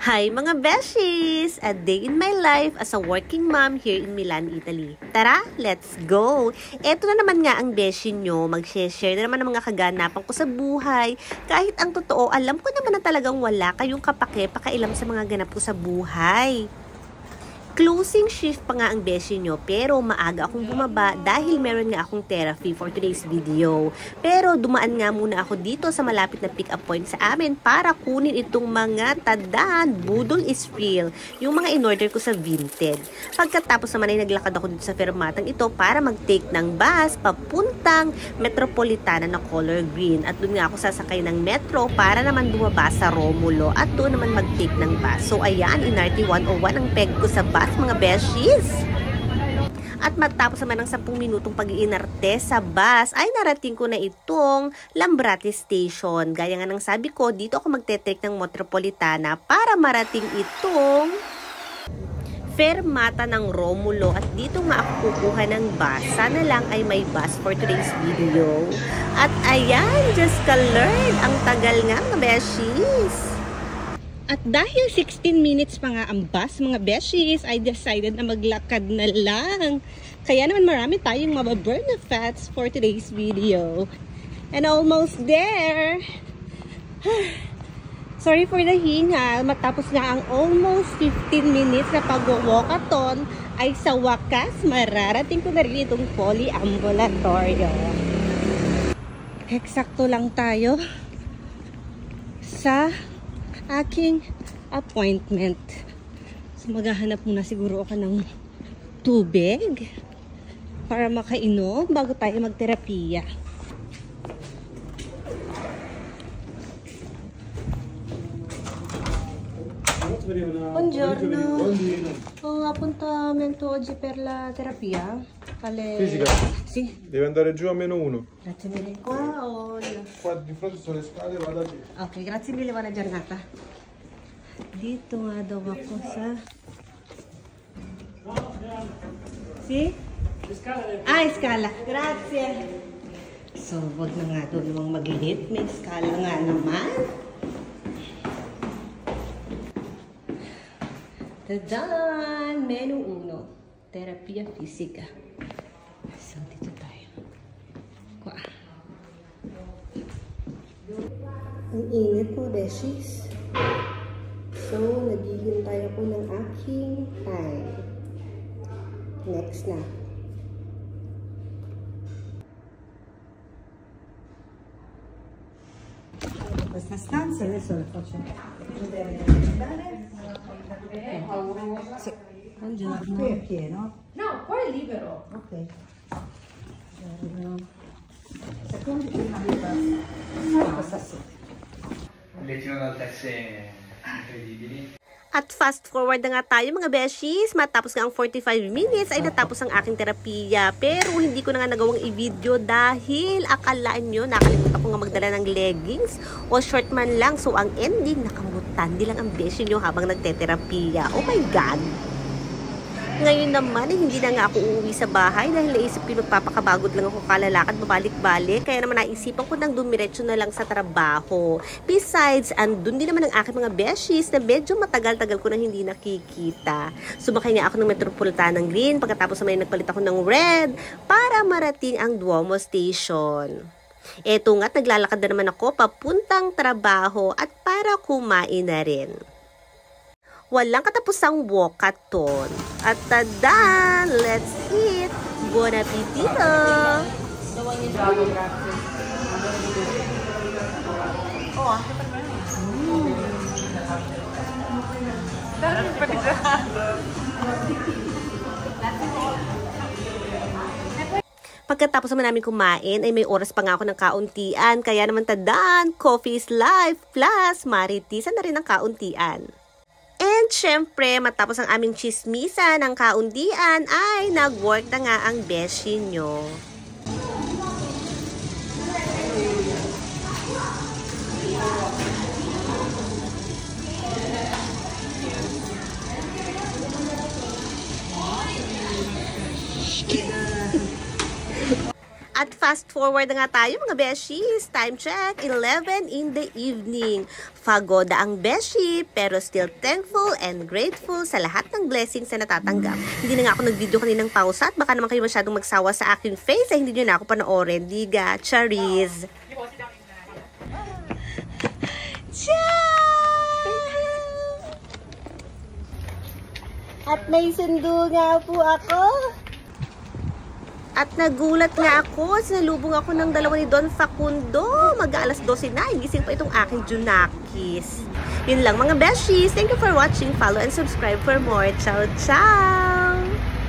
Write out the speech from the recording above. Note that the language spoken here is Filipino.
Hi mga beshies! A day in my life as a working mom here in Milan, Italy. Tara, let's go! Eto na naman nga ang beshi nyo. Mag-share na naman ng mga kaganapan ko sa buhay. Kahit ang totoo, alam ko naman na talagang wala kayong pakailam sa mga ganap ko sa buhay. Closing shift pa nga ang beshi nyo, pero maaga akong bumaba dahil meron nga akong therapy for today's video. Pero dumaan nga muna ako dito sa malapit na pick-up point sa amin para kunin itong mga tadaan, budol is real, yung mga in-order ko sa Vinted. Pagkatapos naman ay naglakad ako dito sa fermatang ito para mag-take ng bus papuntang Metropolitana na color green. At doon nga ako sasakay ng metro para naman bumaba sa Romulo at doon naman mag-take ng bus. So ayan, in RT 101 ang peg ko sa bus, mga beshies. At matapos naman ng 10 minutong pag-iinarte sa bus, ay narating ko na itong Lambrate Station. Gaya nga ng sabi ko, dito ako magte-take ng Metropolitana para marating itong fermata ng Romulo. At dito nga ako kukuha ng bus. Sana lang ay may bus for today's video. At ayan, just ka-learn. Ang tagal nga, mga beshies. At dahil 16 minutes pa nga ang bus, mga beshies, I decided na maglakad na lang. Kaya naman marami tayong mababurn na fats for today's video. And almost there. Sorry for the hingal. Matapos nga ang almost 15 minutes na pag-walkathon, ay sa wakas, mararating ko na rin itong polyambulatorio. Eksakto lang tayo sa aking appointment. So maghahanap muna siguro ako ng tubig para makainom bago tayo magterapiya. Buongiorno. Ho appuntamento oggi per la terapia. Fisica? Sì. Devi andare giù a -1. Grazie mille. Qua o Qua di fronte sono le scale, vada giù. ok, grazie mille, buona giornata. Dito nga daw ako sa... Si? Scala. Grazie. So, wag na nga daw namang mag-lit. May scala nga naman. Tadaan! Menu 1. Terapia fisica. So, dito tayo. Kwa. Ang init po, beshies. So, naghihintay ako ng aking time. Next na. Questa stanza adesso la faccio vedere. Sì. Buongiorno. Qui è pieno? No, qua è libero. Ok. Secondi prima di questa sera. Leggino dal testo incredibili. At fast forward na nga tayo, mga beshies. Matapos nga ang 45 minutes ay natapos ang aking terapiya. Pero hindi ko na nga nagawang i-video dahil akalaan nyo, nakalimutan ko nga magdala ng leggings o short man lang. So ang ending, nakamutandi lang ang beshi nyo habang nagte-terapiya. Oh my God! Ngayon naman, hindi na nga ako uuwi sa bahay dahil naisip ko magpapakabagod lang ako kalalakad, babalik-balik. Kaya naman naisipan ko nang dumiretso na lang sa trabaho. Besides, andun din naman ang aking mga beshies na medyo matagal-tagal ko nang hindi nakikita. Sumakay nga ako ng Metropolitana ng green, pagkatapos naman nagpalit ako ng red para marating ang Duomo Station. Eto nga't naglalakad na naman ako papuntang trabaho at para kumain na rin. Walang katapusang walkathon. At tada! Let's eat! Buon appetito! Pagkatapos naman namin kumain, ay may oras pa nga ako ng kauntian. Kaya naman tadaan, coffee is life, plus maritisan na rin ang kauntian. And syempre, matapos ang aming chismisa ng kaundian, ay nag-work na nga ang beshi nyo. At fast forward na nga tayo mga beshies. Time check, 11 in the evening. Pagoda ang beshi, pero still thankful and grateful sa lahat ng blessings na natatanggap. Hindi na nga ako nag-video kaninang pausa at baka naman kayo masyadong magsawa sa aking face ay hindi nyo na ako panoorin. Diga, charis. At may sundo nga po ako. At nagulat nga ako, sinalubong ako ng dalawa ni Don Facundo. Mag-aalas 12 na, gising pa itong aking Junakis. Yun lang mga beshies. Thank you for watching. Follow and subscribe for more. Ciao, ciao!